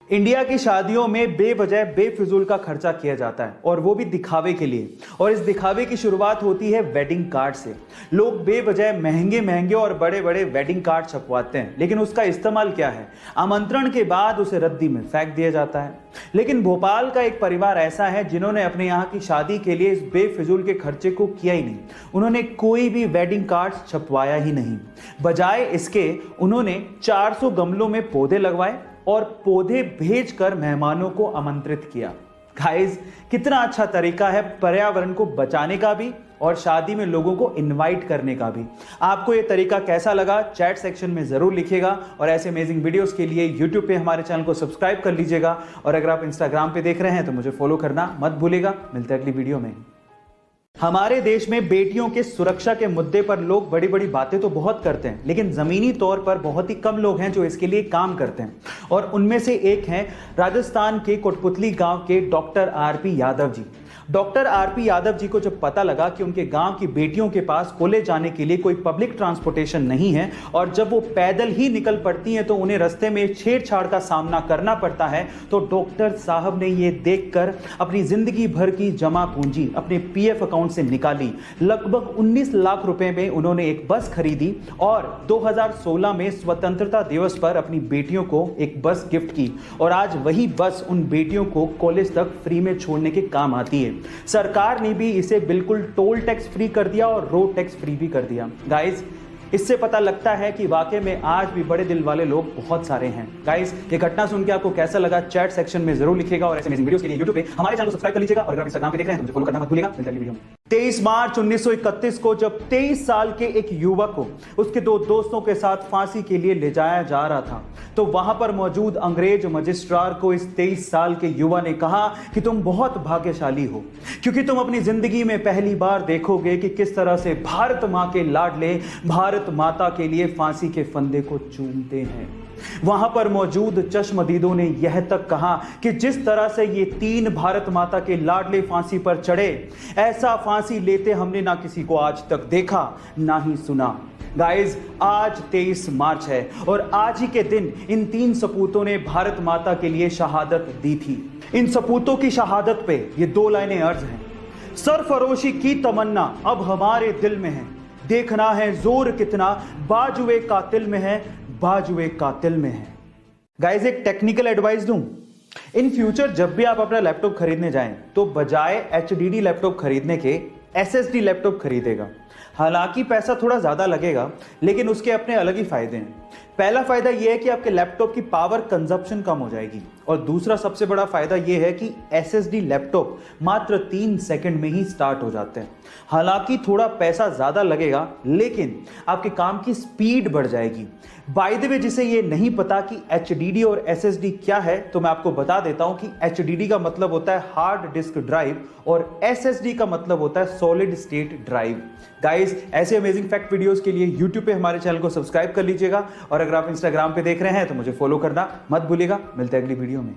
India की शादियों में बेवजह बेफिजूल का खर्चा किया जाता है और वो भी दिखावे के लिए। और इस दिखावे की शुरुआत होती है वेडिंग कार्ड से। लोग बेवजह महंगे महंगे और बड़े बड़े वेडिंग कार्ड छपवाते हैं, लेकिन उसका इस्तेमाल क्या है? आमंत्रण के बाद उसे रद्दी में फेंक दिया जाता है। लेकिन भोपाल का एक परिवार ऐसा है जिन्होंने अपने यहाँ की शादी के लिए इस बेफिजूल के खर्चे को किया ही नहीं। उन्होंने कोई भी वेडिंग कार्ड छपवाया ही नहीं। बजाय इसके उन्होंने 400 गमलों में पौधे लगवाए और पौधे भेजकर मेहमानों को आमंत्रित किया। गाइस, कितना अच्छा तरीका है पर्यावरण को बचाने का भी और शादी में लोगों को इनवाइट करने का भी। आपको ये तरीका कैसा लगा चैट सेक्शन में जरूर लिखिएगा और ऐसे अमेजिंग वीडियोस के लिए यूट्यूब पे हमारे चैनल को सब्सक्राइब कर लीजिएगा और अगर आप इंस्टाग्राम पे देख रहे हैं तो मुझे फॉलो करना मत भूलिएगा। मिलते हैं अगली वीडियो में। हमारे देश में बेटियों के सुरक्षा के मुद्दे पर लोग बड़ी बड़ी बातें तो बहुत करते हैं, लेकिन जमीनी तौर पर बहुत ही कम लोग हैं जो इसके लिए काम करते हैं। और उनमें से एक हैं राजस्थान के कोटपुतली गांव के doctor RP Yadav ji. Doctor RP Yadav ji को जब पता लगा कि उनके गांव की बेटियों के पास कॉलेज जाने के लिए कोई पब्लिक ट्रांसपोर्टेशन नहीं है और जब वो पैदल ही निकल पड़ती हैं तो उन्हें रास्ते में छेड़छाड़ का सामना करना पड़ता है, तो डॉक्टर साहब ने ये देखकर अपनी जिंदगी भर की जमा पूंजी अपने पीएफ अकाउंट से निकाली। लगभग 19 लाख रुपए में उन्होंने एक बस खरीदी और 2016 में स्वतंत्रता दिवस पर अपनी बेटियों को एक बस गिफ्ट की और आज वही बस उन बेटियों को कॉलेज तक फ्री में छोड़ने के काम आती है। सरकार ने भी इसे बिल्कुल टोल टैक्स फ्री कर दिया और रोड टैक्स फ्री भी कर दिया। गाइस, इससे पता लगता है कि वाकई में आज भी बड़े दिल वाले लोग बहुत सारे हैं। गाइस, ये घटना सुन के आपको कैसा लगा चैट सेक्शन में जरूर लिखिएगा और ऐसे अमेजिंग वीडियोस के लिए यूट्यूब पे हमारे चैनल को सब्सक्राइब कर लीजिएगा और अगर आप इंस्टाग्राम पे देख रहे हैं तो मुझे फॉलो करना मत भूलिएगा। मिलते हैं अगली वीडियो में। 23 मार्च 1931 को जब 23 साल के एक युवक को उसके दो दोस्तों के साथ फांसी के लिए ले जाया जा रहा था, तो वहां पर मौजूद अंग्रेज मजिस्ट्रार को इस 23 साल के युवा ने कहा कि तुम बहुत भाग्यशाली हो, क्योंकि तुम अपनी जिंदगी में पहली बार देखोगे कि किस तरह से भारत मां के लाडले भारत माता के लिए फांसी के फंदे को चूमते हैं। वहां पर मौजूद चश्मदीदों ने यह तक कहा कि जिस तरह से ये 3 भारत माता के लाडले फांसी पर चढ़े, ऐसा फांसी लेते हमने ना किसी को आज तक देखा ना ही सुना। गाइज, आज 23 मार्च है और आज ही के दिन इन 3 सपूतों ने भारत माता के लिए शहादत दी थी। इन सपूतों की शहादत पे ये 2 लाइनें अर्ज हैं। सरफरोशी की तमन्ना अब हमारे दिल में है, देखना है जोर कितना बाजुए कातिल में है, बाजुए कातिल में है। गाइज, एक टेक्निकल एडवाइस दूं, इन फ्यूचर जब भी आप अपना लैपटॉप खरीदने जाएं तो बजाय एचडीडी लैपटॉप खरीदने के एसएसडी लैपटॉप खरीदेगा। हालांकि पैसा थोड़ा ज्यादा लगेगा, लेकिन उसके अपने अलग ही फायदे हैं। पहला फायदा यह है कि आपके लैपटॉप की पावर कंजप्शन कम हो जाएगी और दूसरा सबसे बड़ा फायदा यह है कि एसएसडी लैपटॉप मात्र 3 सेकंड में ही स्टार्ट हो जाते हैं। हालांकि थोड़ा पैसा ज्यादा लगेगा, लेकिन आपके काम की स्पीड बढ़ जाएगी। बाय द वे, जिसे ये नहीं पता कि एचडीडी और एसएसडी क्या है, तो मैं आपको बता देता हूं कि एचडीडी का मतलब होता है हार्ड डिस्क ड्राइव और एसएसडी का मतलब होता है सॉलिड स्टेट ड्राइव। गाइस, ऐसे अमेजिंग फैक्ट वीडियोस के लिए यूट्यूब पे हमारे चैनल को सब्सक्राइब कर लीजिएगा और अगर आप इंस्टाग्राम पे देख रहे हैं तो मुझे फॉलो करना मत भूलिएगा। मिलते हैं अगली वीडियो में।